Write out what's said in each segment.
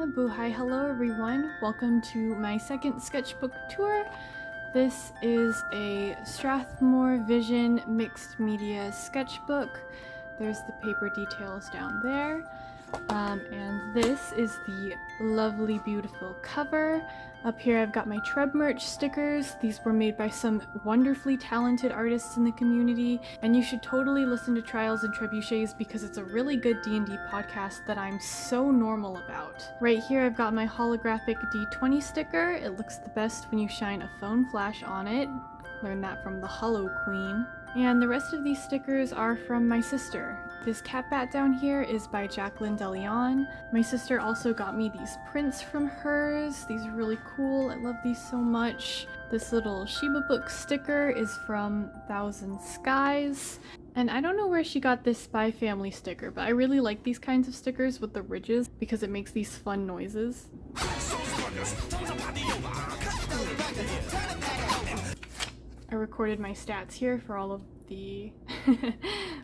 Hi, hello everyone. Welcome to my second sketchbook tour. This is a Strathmore Vision mixed media sketchbook. There's the paper details down there. And this is the lovely, beautiful cover. Up here I've got my Treb merch stickers. These were made by some wonderfully talented artists in the community, and you should totally listen to Trials and Trebuchets because it's a really good D&D podcast that I'm so normal about. Right here I've got my holographic D20 sticker. It looks the best when you shine a phone flash on it. Learned that from the Hollow Queen. And the rest of these stickers are from my sister. This cat bat down here is by Jacqueline DeLeon. My sister also got me these prints from hers. These are really cool. I love these so much. This little Shiba book sticker is from Thousand Skies. And I don't know where she got this Spy Family sticker, but I really like these kinds of stickers with the ridges because it makes these fun noises. I recorded my stats here for all of the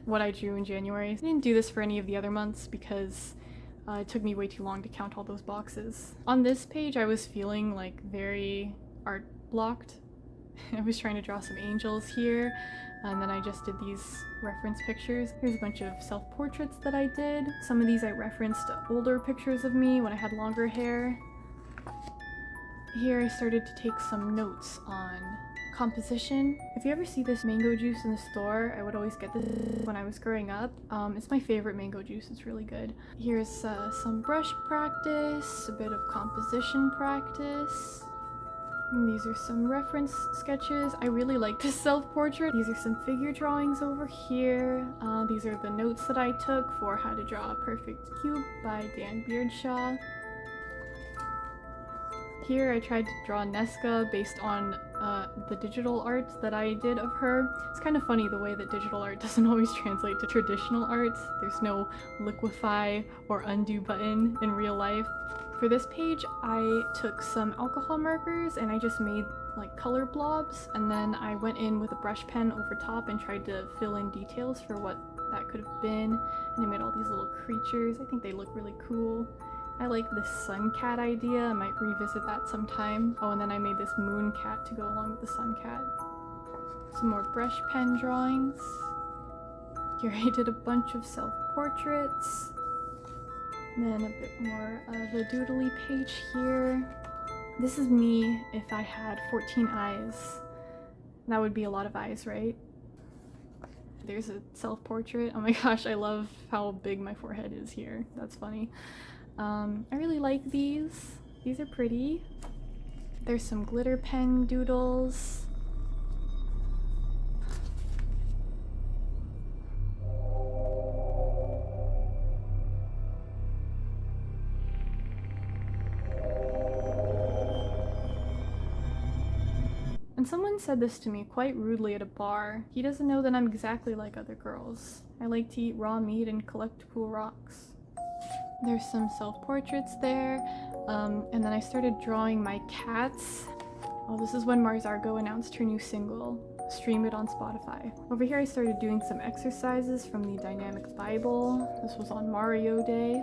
what I drew in January. I didn't do this for any of the other months because it took me way too long to count all those boxes. On this page I was feeling like very art blocked. I was trying to draw some angels here, and then I just did these reference pictures. Here's a bunch of self-portraits that I did. Some of these I referenced older pictures of me when I had longer hair. Here I started to take some notes on composition. If you ever see this mango juice in the store, I would always get this when I was growing up. It's my favorite mango juice, it's really good. Here's some brush practice, a bit of composition practice. And these are some reference sketches. I really like this self-portrait. These are some figure drawings over here. These are the notes that I took for How to Draw a Perfect Cube by Dan Beardshaw. Here I tried to draw Nesca based on the digital art that I did of her. It's kind of funny the way that digital art doesn't always translate to traditional art. There's no liquify or undo button in real life. For this page I took some alcohol markers and I just made like color blobs, and then I went in with a brush pen over top and tried to fill in details for what that could have been. And I made all these little creatures. I think they look really cool. I like this sun cat idea. I might revisit that sometime. Oh, and then I made this moon cat to go along with the sun cat. Some more brush pen drawings. Here I did a bunch of self-portraits. Then a bit more of a doodly page here. This is me if I had 14 eyes. That would be a lot of eyes, right? There's a self-portrait. Oh my gosh, I love how big my forehead is here. That's funny. I really like these. These are pretty. There's some glitter pen doodles. And someone said this to me quite rudely at a bar. He doesn't know that I'm exactly like other girls. I like to eat raw meat and collect cool rocks. There's some self-portraits there, and then I started drawing my cats. Oh, this is when Mars Argo announced her new single. Stream it on Spotify. Over here I started doing some exercises from the Dynamic Bible. This was on Mario Day.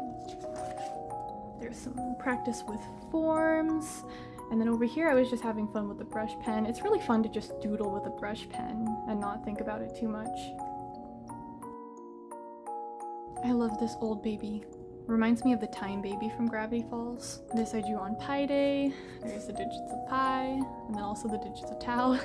There's some practice with forms. And then over here I was just having fun with the brush pen. It's really fun to just doodle with a brush pen and not think about it too much. I love this old baby. Reminds me of the Time Baby from Gravity Falls. This I drew on Pi Day. There's the digits of pi, and then also the digits of tau.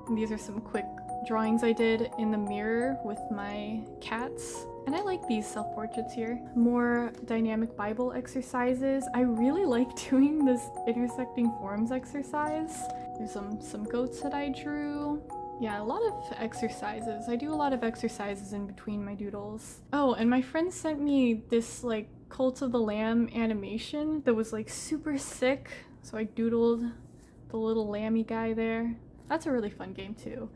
And these are some quick drawings I did in the mirror with my cats. And I like these self-portraits here. More Dynamic Bible exercises. I really like doing this intersecting forms exercise. There's some goats that I drew. Yeah, a lot of exercises. I do a lot of exercises in between my doodles. Oh, and my friend sent me this like Cult of the Lamb animation that was like super sick. So I doodled the little lammy guy there. That's a really fun game too.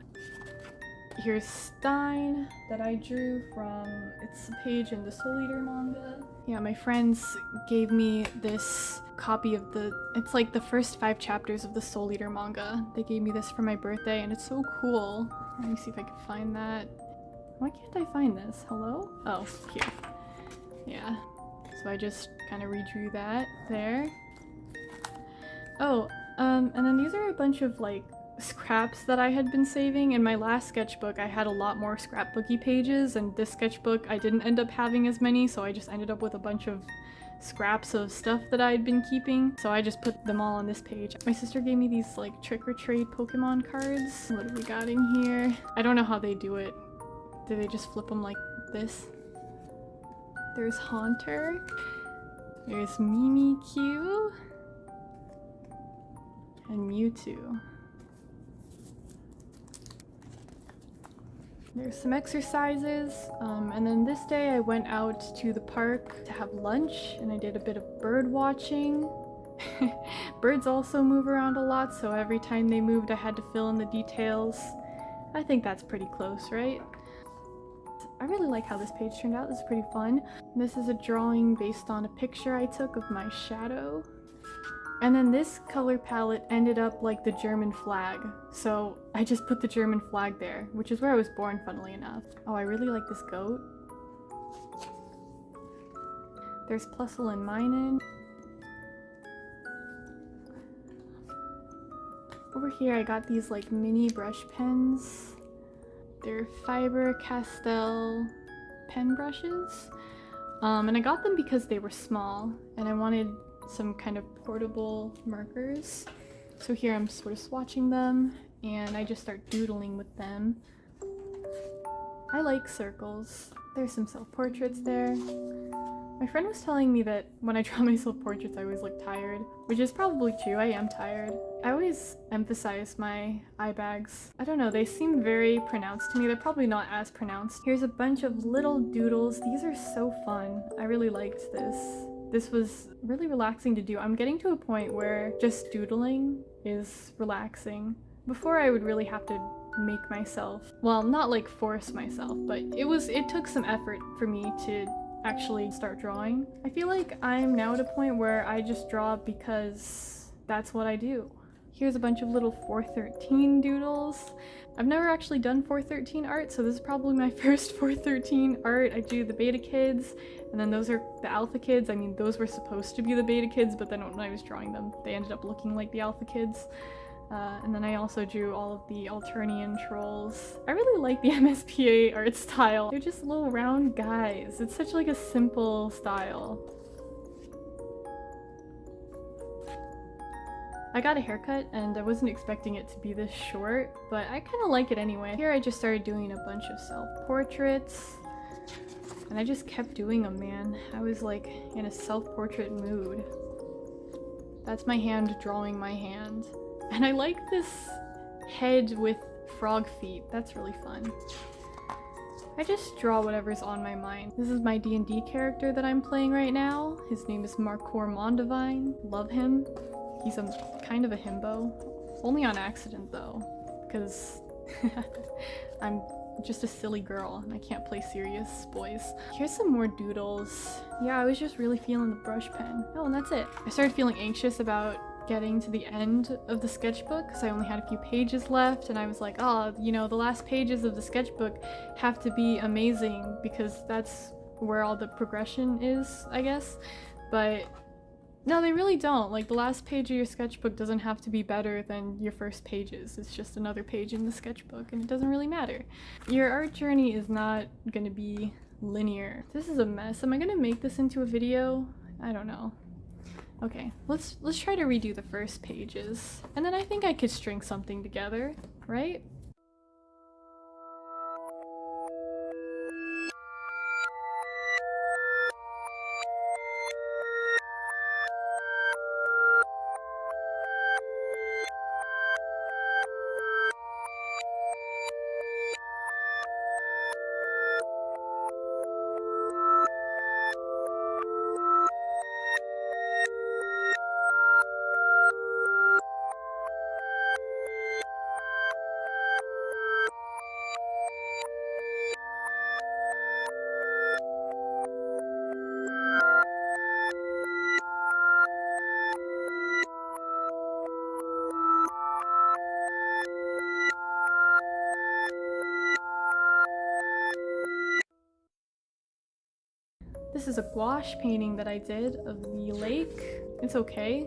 Here's Stein that I drew from, it's a page in the Soul Eater manga. Yeah, my friends gave me this copy of it's like the first 5 chapters of the Soul Eater manga. They gave me this for my birthday and it's so cool. Let me see if I can find that. Why can't I find this? Hello? Oh, here. Yeah. So I just kind of redrew that there. Oh, and then these are a bunch of like scraps that I had been saving. In my last sketchbook I had a lot more scrapbooky pages, and this sketchbook I didn't end up having as many, so I just ended up with a bunch of scraps of stuff that I'd been keeping, so I just put them all on this page. My sister gave me these like trick or trade Pokemon cards. What have we got in here? I don't know how they do it. Do they just flip them like this? There's Haunter. There's Mimikyu. And Mewtwo. There's some exercises, and then this day I went out to the park to have lunch, and I did a bit of bird watching. Birds also move around a lot, so every time they moved I had to fill in the details. I think that's pretty close, right? I really like how this page turned out. This is pretty fun. This is a drawing based on a picture I took of my shadow. And then this color palette ended up like the German flag, so I just put the German flag there, which is where I was born, funnily enough. Oh, I really like this goat. There's Plusle and Minen. Over here I got these like mini brush pens. They're Faber-Castell pen brushes. And I got them because they were small, and I wanted some kind of portable markers. So here I'm sort of swatching them, and I just start doodling with them. I like circles. There's some self-portraits there. My friend was telling me that when I draw my self-portraits I always look tired, which is probably true. I am tired. I always emphasize my eye bags. I don't know, they seem very pronounced to me. They're probably not as pronounced. Here's a bunch of little doodles. These are so fun. I really liked this. This was really relaxing to do. I'm getting to a point where just doodling is relaxing. Before I would really have to make myself, well, not like force myself, but it took some effort for me to actually start drawing. I feel like I'm now at a point where I just draw because that's what I do. Here's a bunch of little 413 doodles. I've never actually done 413 art, so this is probably my first 413 art. I do the beta kids, and then those are the alpha kids. I mean, those were supposed to be the beta kids, but then when I was drawing them, they ended up looking like the alpha kids. And then I also drew all of the Alternian trolls. I really like the MSPA art style. They're just little round guys. It's such like a simple style. I got a haircut and I wasn't expecting it to be this short, but I kind of like it anyway. Here I just started doing a bunch of self-portraits, and I just kept doing them, man. I was like in a self-portrait mood. That's my hand drawing my hand. And I like this head with frog feet. That's really fun. I just draw whatever's on my mind. This is my D&D character that I'm playing right now. His name is Marcor Mondavine. Love him. He's a kind of a himbo. Only on accident though, because I'm just a silly girl and I can't play serious boys. Here's some more doodles. Yeah, I was just really feeling the brush pen. Oh, and that's it. I started feeling anxious about getting to the end of the sketchbook because I only had a few pages left, and I was like, oh, you know, the last pages of the sketchbook have to be amazing because that's where all the progression is, I guess. But no, they really don't. Like, the last page of your sketchbook doesn't have to be better than your first pages. It's just another page in the sketchbook, and it doesn't really matter. Your art journey is not gonna be linear. This is a mess. Am I gonna make this into a video? I don't know. Okay, let's try to redo the first pages, and then I think I could string something together, right? This is a gouache painting that I did of the lake. It's okay.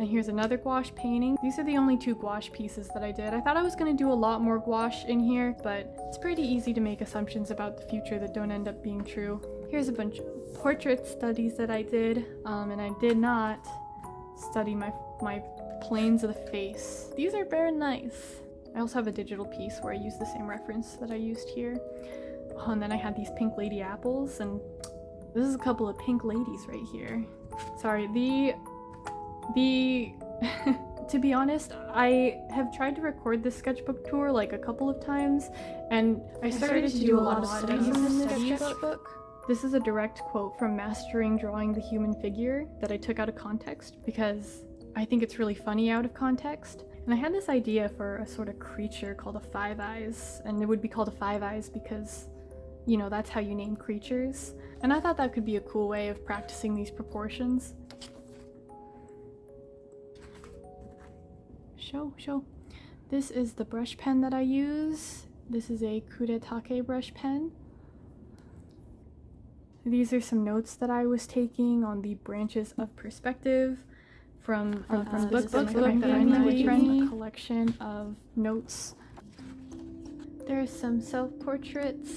And here's another gouache painting. These are the only 2 gouache pieces that I did. I thought I was gonna do a lot more gouache in here, but it's pretty easy to make assumptions about the future that don't end up being true. Here's a bunch of portrait studies that I did, and I did not study my planes of the face. These are very nice. I also have a digital piece where I use the same reference that I used here. Oh, and then I had these pink lady apples, and this is a couple of pink ladies right here. Sorry, to be honest, I have tried to record this sketchbook tour like a couple of times, and I started to do a lot of studies in this sketchbook. This is a direct quote from Mastering Drawing the Human Figure that I took out of context because I think it's really funny out of context. And I had this idea for a sort of creature called a Five Eyes, and it would be called a Five Eyes because, you know, that's how you name creatures. And I thought that could be a cool way of practicing these proportions. Show. This is the brush pen that I use. This is a Kuretake brush pen. These are some notes that I was taking on the branches of perspective from the book that my friend, a collection of notes. There's some self-portraits.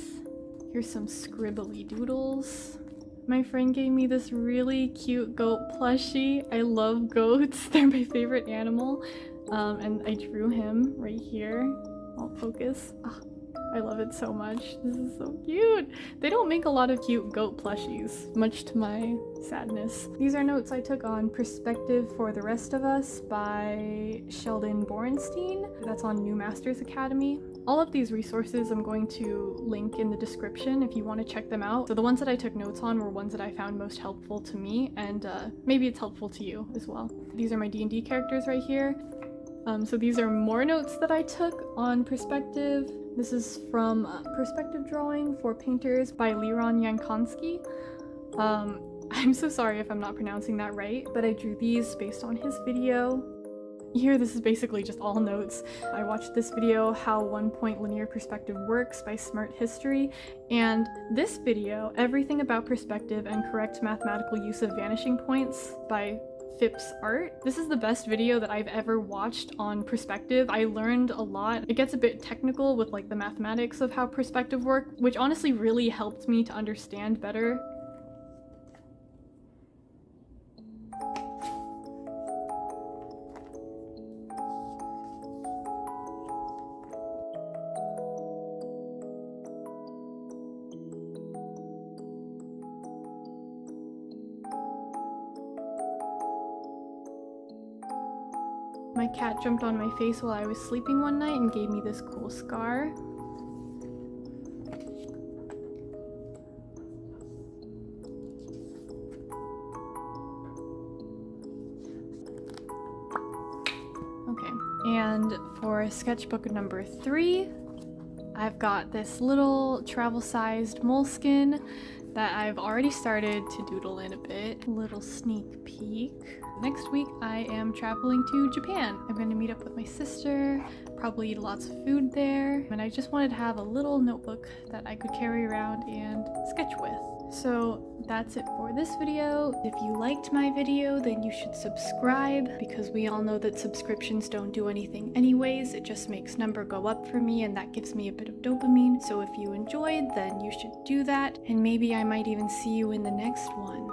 Here's some scribbly doodles. My friend gave me this really cute goat plushie. I love goats. They're my favorite animal. And I drew him right here. I'll focus. Oh, I love it so much. This is so cute. They don't make a lot of cute goat plushies, much to my sadness. These are notes I took on Perspective for the Rest of Us by Sheldon Borenstein. That's on New Masters Academy. All of these resources I'm going to link in the description if you want to check them out. So the ones that I took notes on were ones that I found most helpful to me, and maybe it's helpful to you as well. These are my D&D characters right here. So these are more notes that I took on perspective. This is from Perspective Drawing for Painters by Liron Yankonsky. I'm so sorry if I'm not pronouncing that right, but I drew these based on his video. Here, this is basically just all notes. I watched this video, How One-Point Linear Perspective Works by Smart History, and this video, Everything About Perspective and Correct Mathematical Use of Vanishing Points by Phipps Art. This is the best video that I've ever watched on perspective. I learned a lot. It gets a bit technical with like the mathematics of how perspective work, which honestly really helped me to understand better. My cat jumped on my face while I was sleeping one night and gave me this cool scar. Okay, and for sketchbook number 3, I've got this little travel-sized moleskin that I've already started to doodle in a bit. Little sneak peek. Next week I am traveling to Japan. I'm going to meet up with my sister, probably eat lots of food there, and I just wanted to have a little notebook that I could carry around and sketch with. So that's it for this video. If you liked my video, then you should subscribe, because we all know that subscriptions don't do anything anyways. It just makes number go up for me, and that gives me a bit of dopamine. So if you enjoyed, then you should do that, and maybe I might even see you in the next one.